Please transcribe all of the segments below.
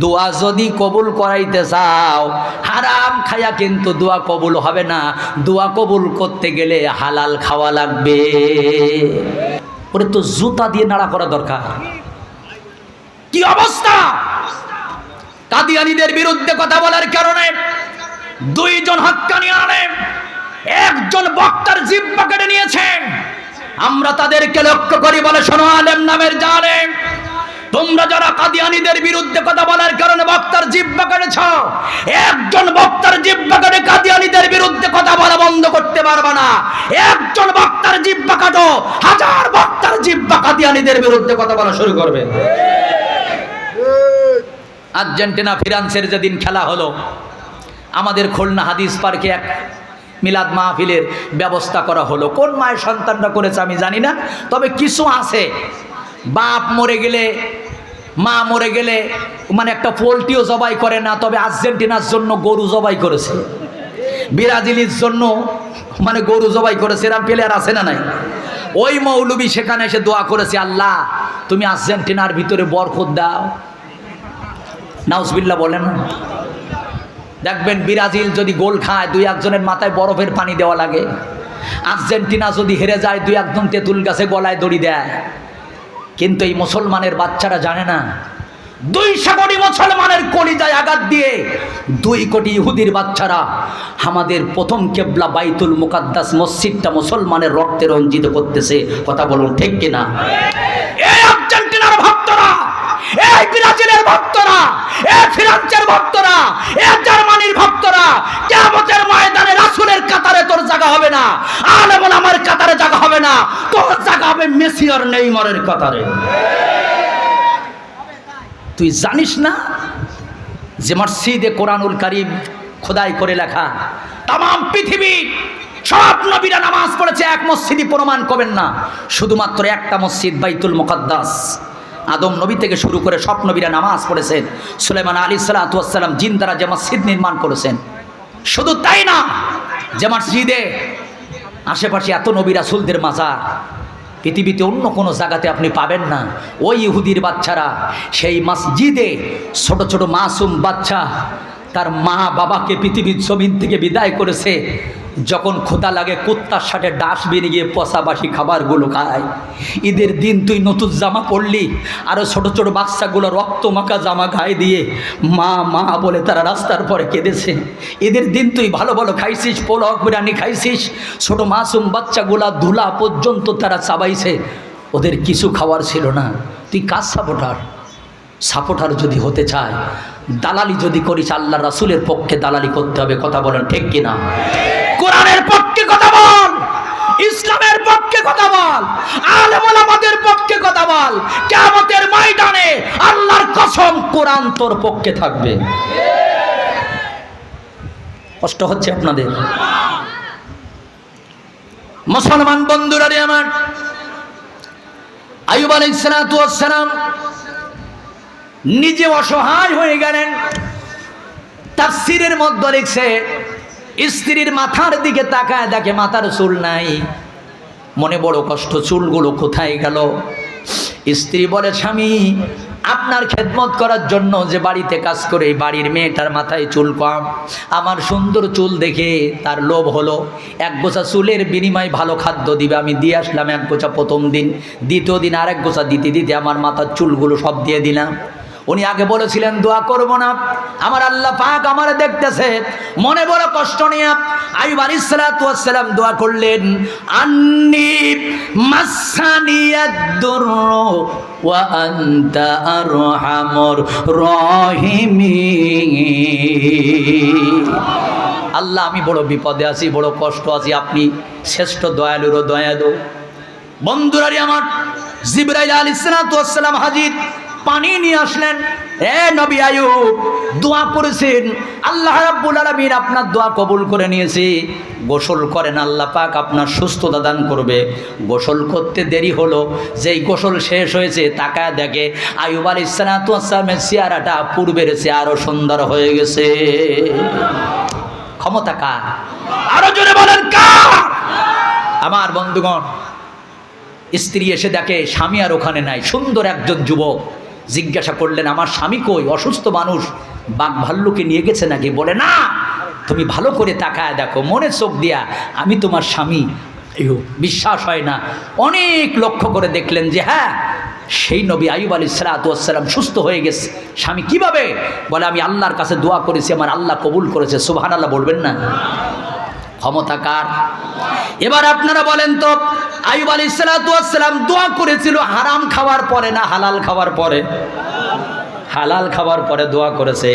দোয়া যদি কবুল করাইতে চাও হারাম খায়া কিন্তু দোয়া কবুল হবে না। দোয়া কবুল করতে গেলে হালাল খাওয়া লাগবে। ওরে তো জুতা দিয়ে নাড়া করা দরকার। কি অবস্থা! কাদিয়ানীদের বিরুদ্ধে কথা বলার কারণে দুইজন হক্কানি আলেম একজন বক্তার জিহ্বা কেটে নিয়েছেন। আমরা তাদেরকে লক্ষ্য করি বলে, শোনো আলেম নামের জালেম, তোমরা যারা কাদিয়ানীদের বিরুদ্ধে কথা বলার কারণে বক্তার জিহ্বা কেটেছ, একজন বক্তার জিহ্বা কেটে কাদিয়ানীদের বিরুদ্ধে কথা বলা বন্ধ করতে পারবে না। একজন বক্তার জিহ্বা কাটো, হাজার বক্তার জিহ্বা কাদিয়ানীদের বিরুদ্ধে কথা বলা শুরু করবে। আর্জেন্টিনা ফ্রান্সের যেদিন খেলা হলো, আমাদের খুলনা হাদিস পার্কে এক মিলাদ মাহফিলের ব্যবস্থা করা হলো। কোন মায়ের সন্তানরা করেছে আমি জানি না, তবে কিছু আছে বাপ মরে গেলে, মা মরে গেলে মানে একটা পোল্ট্রিও জবাই করে না, তবে আর্জেন্টিনার জন্য গরু জবাই করেছে, ব্রাজিলের জন্য মানে গরু জবাই করেছে। এরকম প্লেয়ার আছে না নাই? ওই মৌলবী সেখানে এসে দোয়া করেছে, আল্লাহ তুমি আর্জেন্টিনার ভিতরে বরকত দাও। নাউজুবিল্লাহ বলেন না? দেখবেন ব্রাজিল যদি গোল খায় দুই একজনের মাথায় বরফের পানি দেওয়া লাগে। আর্জেন্টিনা যদি হেরে যায় দুই একজন তেঁতুল গাছে গলায় দড়ি দেয়। কিন্তু এই মুসলমানের বাচ্চারা জানে না, 200 কোটি মুসলমানের কলিজায় আঘাত দিয়ে 2 কোটি ইহুদির বাচ্চারা আমাদের প্রথম কেবলা বাইতুল মুকাদ্দাস মসজিদটা মুসলমানের রক্তে রঞ্জিত করতেছে। কথা বলুন ঠিক কিনা? এই আর্জেন্টিনার ভক্তরা, এই ব্রাজিলের ভক্তরা, এই ফ্রান্সের ভক্তরা, এই জার্মানির ভক্তরা, কিয়ামতের ময়দানে রাসূলের কাতারে তোর জায়গা হবে না, আলেম ওলামার কাতারে জায়গা হবে না, তোর জায়গা হবে মেসি আর নেইমারের কাতারে। তুই জানিস না যে মসজিদে কোরআনুল কারীম খোদাই করে লেখা, তাম পৃথিবী সব নবীরা নামাজ পড়েছে, এক মসজিদই প্রমাণ করবেন না, শুধুমাত্র একটা মসজিদ বাইতুল মুকাদ্দাস। আদম নবী থেকে শুরু করে সব নবীরা নামাজ পড়েছেন। সুলাইমান আলাইহিস সালাতু ওয়াস সালাম জিন দ্বারা যে মসজিদ নির্মাণ করেছেন। শুধু তাই না, যে মসজিদে আশেপাশে এত নবী রাসূলদের মাজার পৃথিবীতে অন্য কোনো জায়গাতে আপনি পাবেন না। ওই ইহুদির বাচ্চারা সেই মসজিদে ছোট ছোট মাসুম বাচ্চা তার মা বাবাকে পৃথিবীর জমিন থেকে বিদায় করেছে। যখন ক্ষুধা লাগে কুত্তার সাথে ডাস্টবিনে গিয়ে পচাবাসি খাবারগুলো খায়। ঈদের দিন তুই নতুন জামা পরলি, আরও ছোট ছোট বাচ্চাগুলো রক্ত মাখা জামা গায়ে দিয়ে মা মা বলে তারা রাস্তার পরে কেঁদেছে। ঈদের দিন তুই ভালো ভালো খাইছিস, পোলাও বিরিয়ানি খাইছিস, ছোট মাসুম বাচ্চাগুলা ধুলা পর্যন্ত তারা চাবাইছে, ওদের কিছু খাওয়ার ছিল না। তুই কাজ সাপোর্টার যদি হতে চায়, দালালি যদি করিস, আল্লাহ রাসূলের পক্ষে দালালি করতে হবে। কথা বলেন ঠিক কিনা? কোরআনের পক্ষে কথা বল, ইসলামের পক্ষে কথা বল, আলেম ওলামাদের পক্ষে কথা বল। কিয়ামতের ময়দানে আল্লাহর কসম কোরআন তোর পক্ষে থাকবে। কষ্ট হচ্ছে আপনাদের? মুসলমান বন্ধুরা রে আমার, আইয়ুব আলাইহিস সালাতু ওয়াস সালাম নিজে অসহায় হয়ে গেলেন। তাফসীরের মধ্যে লিখছে, স্ত্রীর মাথার দিকে তাকায় দেখে মাথার চুল নাই। মনে বড় কষ্ট, চুলগুলো কোথায় গেল? স্ত্রী বলে, স্বামী আপনার খেদমত করার জন্য যে বাড়িতে কাজ করে, বাড়ির মেয়েটার মাথায় চুল কম, আমার সুন্দর চুল দেখে তার লোভ হলো, এক গোছা চুলের বিনিময়ে ভালো খাদ্য দিবে। আমি দিয়ে আসলাম এক গোছা প্রথম দিন, দ্বিতীয় দিন আরেক গোছা দিতে দিতে আমার মাথার চুলগুলো সব দিয়ে দিলাম। উনি আগে বলেছিলেন দোয়া করব না, আমার আল্লাহ পাক আমার দেখতেছে। মনে বড় কষ্ট নিয়ে আইয়ুব আলাইহিস সালাতু ওয়াস সালাম দোয়া করলেন, আন্নি মাসানিয়াদ-দুররু ওয়া আনতা আরহামুর রাহিমিন। আল্লাহ আমি বড় বিপদে আছি, বড় কষ্ট আছি, আপনি শ্রেষ্ঠ দয়ালুরও দয়ালু। বন্ধুরারি আমার, জিবরাইল আলাইহিস সালাতু ওয়াস সালাম হাজির, পানি নিয়ে আসলেন। এ নবী আইয়ুব দোয়া করেছেন, আল্লাহ রাব্বুল আলামিন আপনার দোয়া কবুল করে নিয়েছে, গোসল করেন, আল্লাহ পাক আপনার সুস্থতা দান করবে। গোসল করতে দেরি হলো, যেই গোসল শেষ হয়েছে তাকায় দেখে আইয়ুব আলাইহিস সালাতু ওয়াস সালামের চেহারাটা পূর্বের চেয়ে আরো সুন্দর হয়ে গেছে। ক্ষমতা কার? আরো জোরে বলেন কার? আমার বন্ধুগণ, স্ত্রী এসে দেখে স্বামী আর ওখানে নাই, সুন্দর একজন যুবক জিজ্ঞাসা করলেন আমার স্বামী কই, অসুস্থ মানুষ, বাঘ ভাল্লুকে নিয়ে গেছে নাকি? বলে না, তুমি ভালো করে তাকায় দেখো মনে চোখ দিয়া, আমি তোমার স্বামী। বিশ্বাস হয় না, অনেক লক্ষ্য করে দেখলেন যে হ্যাঁ, সেই নবী আইয়ুব আলাইহিস সালাম সুস্থ হয়ে গেছে। স্বামী কিভাবে? বলে আমি আল্লাহর কাছে দোয়া করেছি, আমার আল্লাহ কবুল করেছে। সুবহানাল্লাহ বলবেন না? ক্ষমতা কার? এবার আপনারা বলেন তো, আইয়ুব আলাইহিস সালাম দোয়া করেছিল হারাম খাওয়ার পরে না হালাল খাওয়ার পরে? হালাল খাওয়ার পরে দোয়া করেছে।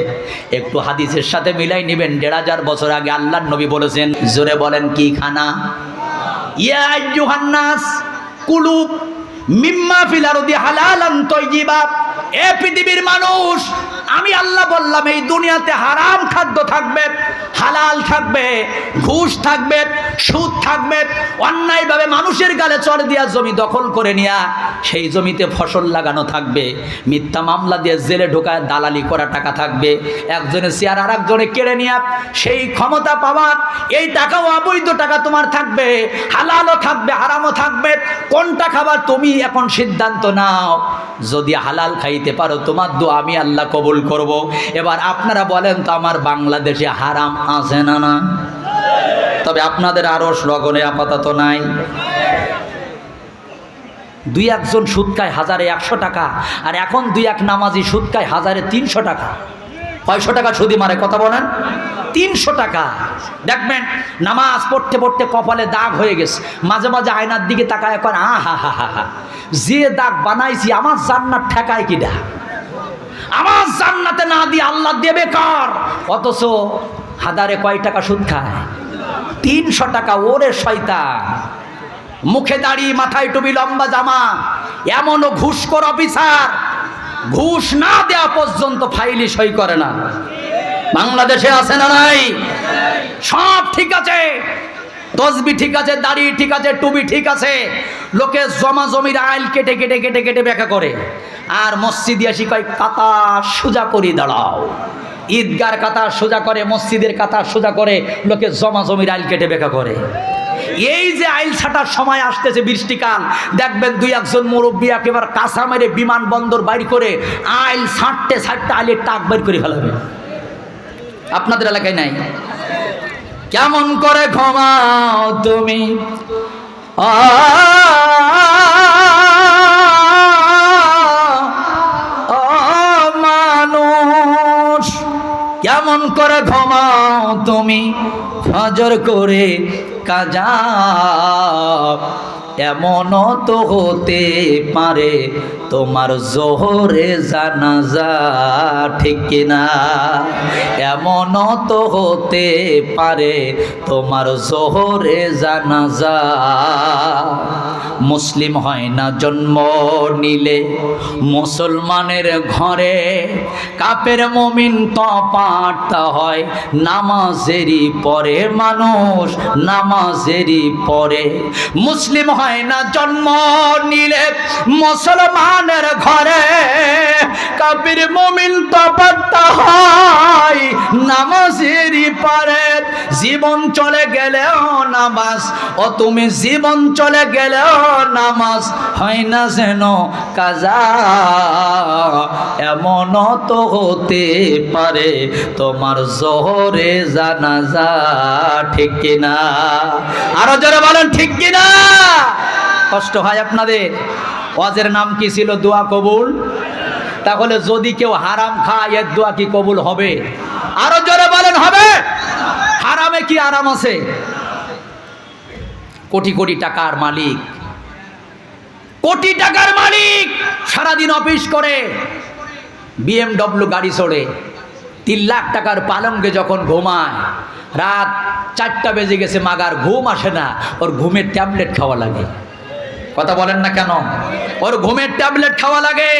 একটু হাদিসের সাথে মিলাই নেবেন, 1500 বছর আগে আল্লাহর নবী বলেছেন, জোরে বলেন কি খানা? ইয়া আইয়ুহান নাস কুলু মিম্মা ফিল আরদি হালালান তাইয়্যিবা। এ পৃথিবীর মানুষ, আমি আল্লাহ বললাম এই দুনিয়াতে হারাম খাদ্য থাকবে, হালাল থাকবে, ঘুষ থাকবে, সুদ থাকবে, অন্যায়ভাবে মানুষের গালে চড় দিয়া জমি দখল করে নিয়া সেই জমিতে ফসল লাগানো থাকবে, মিথ্যা মামলা দিয়ে জেলে ঢোকায় দালালি করা টাকা থাকবে, একজনের শেয়ার আর একজনে কেড়ে নিয়া সেই ক্ষমতা পাওয়ার, এই টাকাও অবৈধ টাকা তোমার থাকবে, হালালও থাকবে হারামও থাকবে। কোনটা খাবার তুমি এখন সিদ্ধান্ত নাও। যদি হালাল খাইতে পারো তোমার দোয়া আমি আল্লাহ কবুল করব। এবার আপনারা বলেন তো, আমার বাংলাদেশে হারাম আছে না? না, তবে আপনাদের আরো লগনে আপাতত নাই। দুই একজন সুদ খায় 1000-100 টাকা, আর এখন দুই এক নামাজি সুদ খায় 1300 টাকা। কয়শো টাকা সুদি মারে? কথা বলেন। 300 টাকা। দেখবেন নামাজ পড়তে পড়তে কপালে দাগ হয়ে গেছে, মাঝে মাঝে আয়নার দিকে তাকায় এখন আহা হা হা হা, যে দাগ বানাইছি আমার জান্নাত ঠেকায় কিডা? আমার জান্নাতে না দিয়ে আল্লাহ দেবে কার? অথচ হাজারে কয় টাকা সুদ খায়? 300 টাকা। ওরে শয়তান, মুখে দাড়ি, মাথায় টুপি, লম্বা জামা, এমনও ঘুষখোর অফিসার ঘুষ না দেওয়া পর্যন্ত ফাইলি সই করে না। বাংলাদেশে আছে না নাই? সব ঠিক আছে, তসবি ঠিক আছে, দাড়ি ঠিক আছে, টুপি ঠিক আছে, লোকে জমা জমির আইল কেটে কেটে কেটে কেটে ব্যাখ্যা করে, আর মসজিদে আসি কয় কাতা সোজা করি দাঁড়াও। ঈদগার কাতা সোজা করে, মসজিদের কাতা সোজা করে, লোকে জমা জমির আইল কেটে ব্যাখ্যা করে। এই যে আইল ছাটার সময় আসতেছে বৃষ্টিকাল, দেখবেন দুই একজন মুরব্বী একেবারে কাঁচা মেরে বিমানবন্দর বাইর করে আইল ছাঁটতে ছাঁটতে আইলের টাক বাইর করে ফেলাবে। আপনাদের এলাকায় নাই? কেমন করে ঘুমাও তুমি মানুষ, কেমন করে ঘুমাও তুমি ফজর করে কাজা? এমনও তো হতে পারে তোমার জোহরে জানাজা, ঠিক কিনা? এমনও তো হতে পারে তোমার জোহরে জানাজা। মুসলিম হয় না জন্ম নিলে মুসলমানের ঘরে, কাফের মুমিন তো পাঠতা হয় নামাজেরই পরে, মানুষ নামাজেরই পরে। মুসলিম হয় না জন্ম নিলে মুসলমানের ঘরে, কাফের মুমিন তো পাঠতা হয় নামাজেরই পরে। জীবন চলে গেলেও নামাজ, ও তুমি জীবন চলে গেলেও নামাজ হয় না যেন কাজা। এমনও তো হতে পারে তোমার জোহরে জানাজা, ঠিক কিনা? আরো জোরে বলেন ঠিক কিনা? কষ্ট হয় আপনাদের? ওয়াজের নাম কি ছিল? দোয়া কবুল। তাহলে যদি কেউ হারাম খায় এর দোয়া কি কবুল হবে? আরো জোরে বলেন হবে? হারামে কি আরাম আছে? কোটি কোটি টাকার মালিক, কোটি টাকার মালিক সারাদিন অফিস করে, BMW গাড়ি চড়ে, 3 লাখ টাকার পালঙ্কে যখন ঘুমায়, রাত 4টা বেজে গেছে, মাগার ঘুম আসে না, ওর ঘুমের ট্যাবলেট খাওয়া লাগে। কথা বলেন না কেন? ওর ঘুমের ট্যাবলেট খাওয়া লাগে।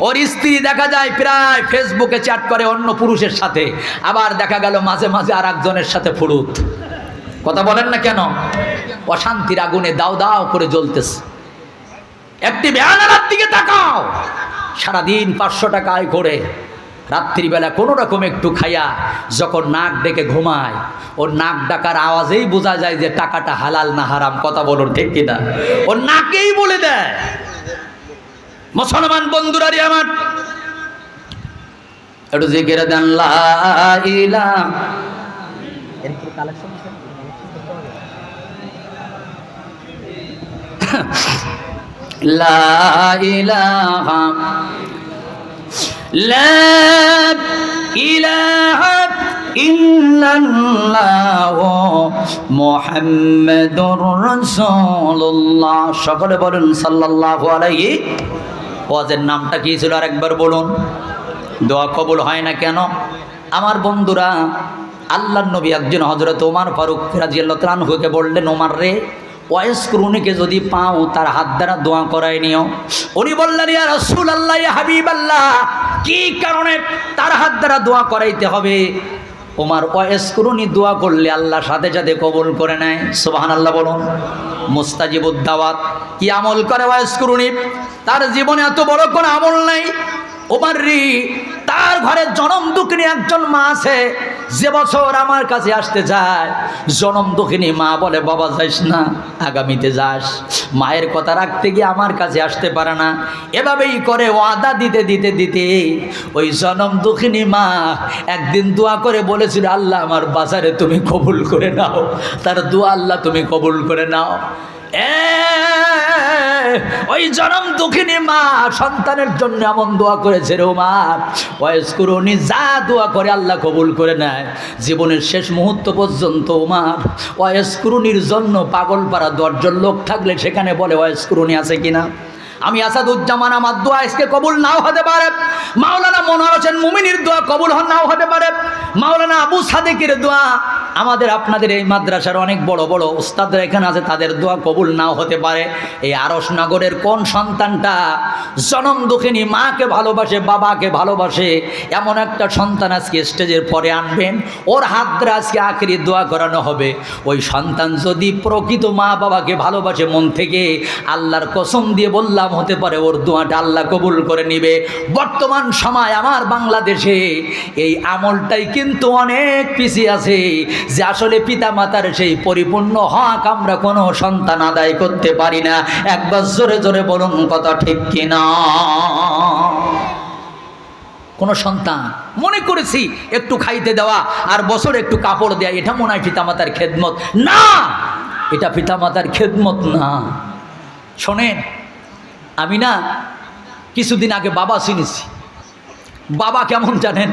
ওর স্ত্রী দেখা যায় প্রায় ফেসবুকে চ্যাট করে অন্য পুরুষের সাথে, আবার দেখা গেল মাঝে মাঝে আর একজনের সাথে ফুরুত। কথা বলেন না কেন? অশান্তির আগুনে দাও দাও করে জ্বলতেছে। একটি বেহানার দিকে তাকাও, সারাদিন 500 টাকা আয় করে রাত্রিবেলা কোনো রকম একটু খাইয়া যখন নাক ডেকে ঘুমায়, ওর নাক ডাকার আওয়াজেই বোঝা যায় যে টাকাটা হালাল না হারাম। কথা বলুন ঠিক কিনা? ওর নাকেই বলে দেয়। মুসলমান বন্ধুরা রে আমার, একটু জিকির দেন লা ইলাহা লা ইলাহা লা ইলাহা ইল্লাল্লাহ মুহাম্মাদুর রাসূলুল্লাহ। সকলে বলুন সাল্লাল্লাহু আলাইহি। ওয়াজের নামটা কি ছিল আরেকবার বলুন। দোয়া কবুল হয় না কেন? আমার বন্ধুরা, আল্লাহর নবী একজন হযরত ওমর ফারুক রাদিয়াল্লাহু তাআলা আনহুকে বললেন, ওমর রে, ওয়াইস কুরুনিকে যদি পাও তার হাত দ্বারা দোয়া করাই নিও। উনি বললেন, ইয়া রাসূলুল্লাহ, ইয়া হাবিবাল্লাহ, কি কারণে তার হাত দ্বারা দোয়া করাইতে হবে? ওমর ওয়াইস কুরুনি দোয়া করলে আল্লাহ সাথে সাথে কবুল করে নেয়। সুবহানাল্লাহ বলুন। মুস্তাজিবুদ দাওয়াত। কি আমল করে ওয়াইস কুরুনি? তার জীবনে এত বড় কোনো আমল নাই। ওমর রে, তার ঘরে জনম দুঃখিনী একজন মা আছে, যে বছর আমার কাছে আসতে যায় জনম দুঃখিনী মা বলে, বাবা যাইস না, আগামীতে যাস। মায়ের কথা রাখতে গিয়ে আমার কাছে আসতে পারে না। এভাবেই করে ওয়াদা দিতে দিতে দিতে ওই জনম দুঃখিনী মা একদিন দোয়া করে বলেছিল, আল্লাহ আমার বাজারে তুমি কবুল করে নাও। তার দোয়া আল্লাহ তুমি কবুল করে নাও। ওই জনম দুঃখিনী মা সন্তানের জন্য এমন দোয়া করেছে রে ওমর, ওয়াইস কুরুনি যা দোয়া করে আল্লাহ কবুল করে নেয়। জীবনের শেষ মুহূর্ত পর্যন্ত ওমর ওয়াইস কুরুনির জন্য পাগলপাড়া 10 জন লোক থাকলে সেখানে বলে, ওয়াইস কুরুনি আছে কিনা? আমি আসাদুজ্জামান, আমার দোয়া আজকে কবুল নাও হতে পারে। মাওলানা মনোয়ার হোসেন মুমিনের দোয়া কবুল নাও হতে পারে। মাওলানা আবু সাদেকের দোয়া, আমাদের আপনাদের এই মাদ্রাসার অনেক বড় বড় উস্তাদরা এখানে আছে, তাদের দোয়া কবুল নাও হতে পারে। এই আরশনগরের কোন সন্তানটা জনম দুঃখিনী মাকে ভালোবাসে, বাবাকে ভালোবাসে, এমন একটা সন্তান আজকে স্টেজের পরে আনবেন, ওর হাত ধরে আজকে আখেরি দোয়া করানো হবে। ওই সন্তান যদি প্রকৃত মা বাবাকে ভালোবাসে মন থেকে, আল্লাহর কসম দিয়ে বললাম হতে পারে ওর দোয়াটা আল্লাহ কবুল করে নিবে। বর্তমান সময় আমার বাংলাদেশে এই আমলটাই কিন্তু অনেক পিছিয়ে আছে, যে আসলে পিতা মাতার সেই পরিপূর্ণ হক আমরা কোনো সন্তান আদায় করতে পারি না। একবার জোরে জোরে বলুন কথা ঠিক কিনা? কোন সন্তান মনে করেছি একটু খাইতে দেওয়া আর বছর একটু কাপড় দেওয়া, এটা মনে হয় পিতামাতার খেদমত না। এটা পিতামাতার খেদমত না। শোনেন, আমি না কিছুদিন আগে বাবা চিনেছি। বাবা কেমন জানেন?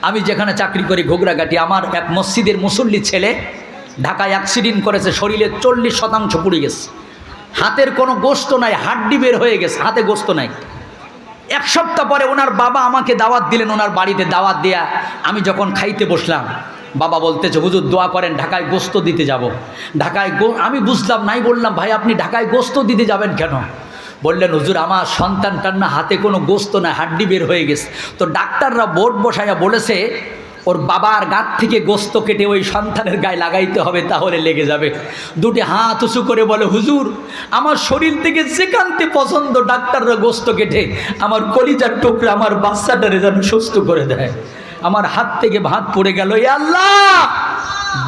আমি যেখানে চাকরি করি ঘোগরাঘাটি, আমার এক মসজিদের মুসল্লি ছেলে ঢাকায় অ্যাক্সিডেন্ট করেছে, শরীরের 40% পুড়ে গেছে, হাতের কোনো গোস্ত নাই, হাড্ডি বের হয়ে গেছে, হাতে গোস্ত নাই। 1 সপ্তাহ পরে ওনার বাবা আমাকে দাওয়াত দিলেন, ওনার বাড়িতে দাওয়াত দেয়া আমি যখন খাইতে বসলাম, বাবা বলতেছে, হুজুর দোয়া করেন, ঢাকায় গোস্ত দিতে যাব। ঢাকায় আমি বুঝলাম নাই, বললাম ভাই আপনি ঢাকায় গোস্ত দিতে যাবেন কেন? বললেন, হুজুর আমার সন্তানটার না হাতে কোনো গোস্ত না, হাড্ডি বের হয়ে গেছে। তো ডাক্তাররা বোর্ড বসাইয়া বলেছে ওর বাবার গাত থেকে গোস্ত কেটে ওই সন্তানের গায়ে লাগাইতে হবে, তাহলে লেগে যাবে। দুটি হাত উঁচু করে বলে, হুজুর আমার শরীর থেকে যেখানতে পছন্দ ডাক্তাররা গোস্ত কেটে আমার কলিজার টুকরা আমার বাচ্চাটারে যেন সুস্থ করে দেয়। আমার হাত থেকে ভাত পড়ে গেল। এ আল্লাহ,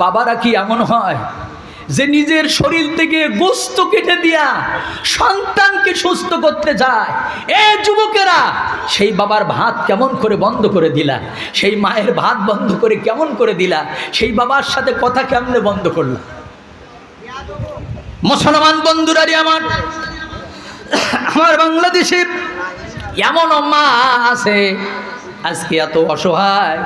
বাবারা কি এমন হয় যে নিজের শরীর থেকে গোস্ত কেটে দিয়া সন্তানকে সুস্থ করতে যায়? এ যুবকেরা, সেই বাবার ভাত কেমন করে বন্ধ করে দিলা? সেই মায়ের ভাত বন্ধ করে কেমন করে দিলা? সেই বাবার সাথে কথা কেমনে বন্ধ করলা? মুসলমান বন্ধুরা রে আমার, আমার বাংলাদেশে এমন মা আছে আজকে এত অসহায়,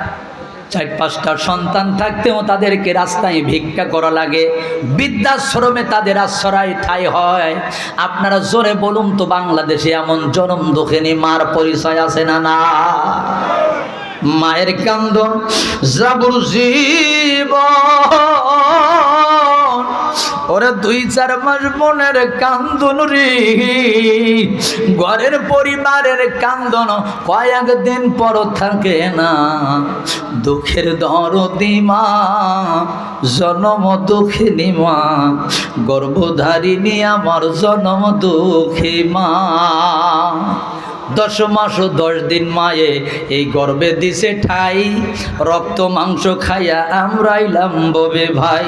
4-5টা সন্তান থাকতেও তাদেরকে রাস্তায় ভিক্ষা করা লাগে, বৃদ্ধাশ্রমে তাদের আশ্রয় ঠাঁই হয়। আপনারা জোরে বলুন তো, বাংলাদেশে এমন জনম দুঃখিনী মার পরিচয় আছে না? না। মায়ের কান্দন যাবুর জীবন, ওরা 2-4 মাস বোনের কান্দন রে, ঘরের পরিবারের কান্দন কয়েকদিন পর থাকে না। দুঃখের দরদি মা, জনম দুঃখিনী মা, গর্ভধারিণী আমার জনম দুঃখী মা। 10 মাস ও 10 দিন মায়ে এই গর্ভে দিছে ঠাই, রক্ত মাংস খাইয়া আমরা ইলাম ববে ভাই,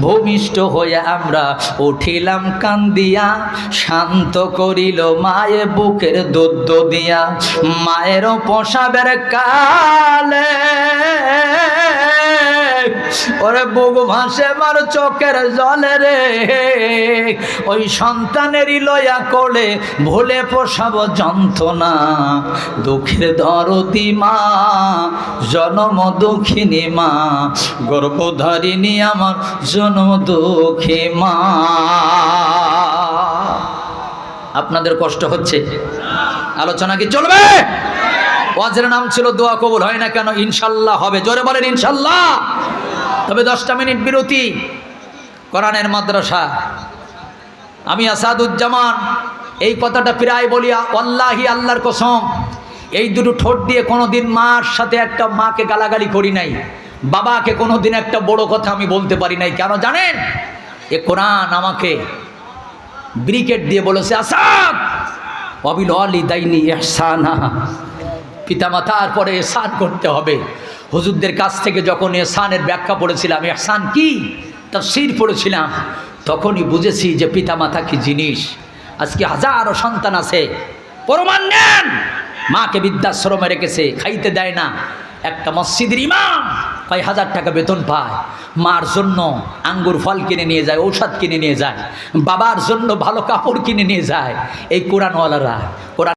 ভূমিষ্ঠ হইয়া আমরা উঠিলাম কান্দিয়া, শান্ত করিল মায়ে বুকের দুধ দিয়া, মায়েরও প্রসাবের কালে ওরে বুক ভাসে মার চোখের জলে রে, ওই সন্তানেরই লয়া কোলে ভুলে প্রসব যন্ত্রণা, দুঃখের দরদি মা জনম দুঃখিনী মা, গর্ভধারিণী আমার জনম দুঃখী মা। আপনাদের কষ্ট হচ্ছে? আলোচনা কি চলবে? ওয়াজের নাম ছিল দোয়া কবুল হয় না কেন? ইনশাল্লাহ হবে, জোরে বলেন ইনশাল্লাহ। তবে 10টা মিনিট বিরতি। কোরআনের মাদ্রাসা, আমি আসাদুজ্জামান এই কথাটা প্রায় বলি, আল্লাহি আল্লাহর কসম, এই দুটো ঠোঁট দিয়ে কোনোদিন মার সাথে একটা মাকে গালাগালি করি নাই, বাবাকে কোনোদিন একটা বড় কথা আমি বলতে পারি নাই। কেন জানেন? এ কোরআন আমাকে ব্রিকেট দিয়ে বলেছে, আসাদ ওয়াবিল ওয়ালিদাইনি ইহসানা, পিতামাতার পরে এহসান করতে হবে। হুজুরদের কাছ থেকে যখন এহসানের ব্যাখ্যা পড়েছিলাম, এহসান কি তাফসীর পড়েছিলাম, তখনই বুঝেছি যে পিতামাতা কি জিনিস। আজকে হাজারো সন্তান আছে, প্রমাণ নেন, মাকে বৃদ্ধাশ্রমে রেখেছে, খাইতে দেয় না। একটা মসজিদের ইমাম কয় 1000 টাকা বেতন পায়, মার জন্য আঙ্গুর ফল কিনে নিয়ে যায়, ঔষধ কিনে নিয়ে যায়, বাবার জন্য ভালো কাপড় কিনে নিয়ে যায়। এই কোরআনওয়ালারা কোরআন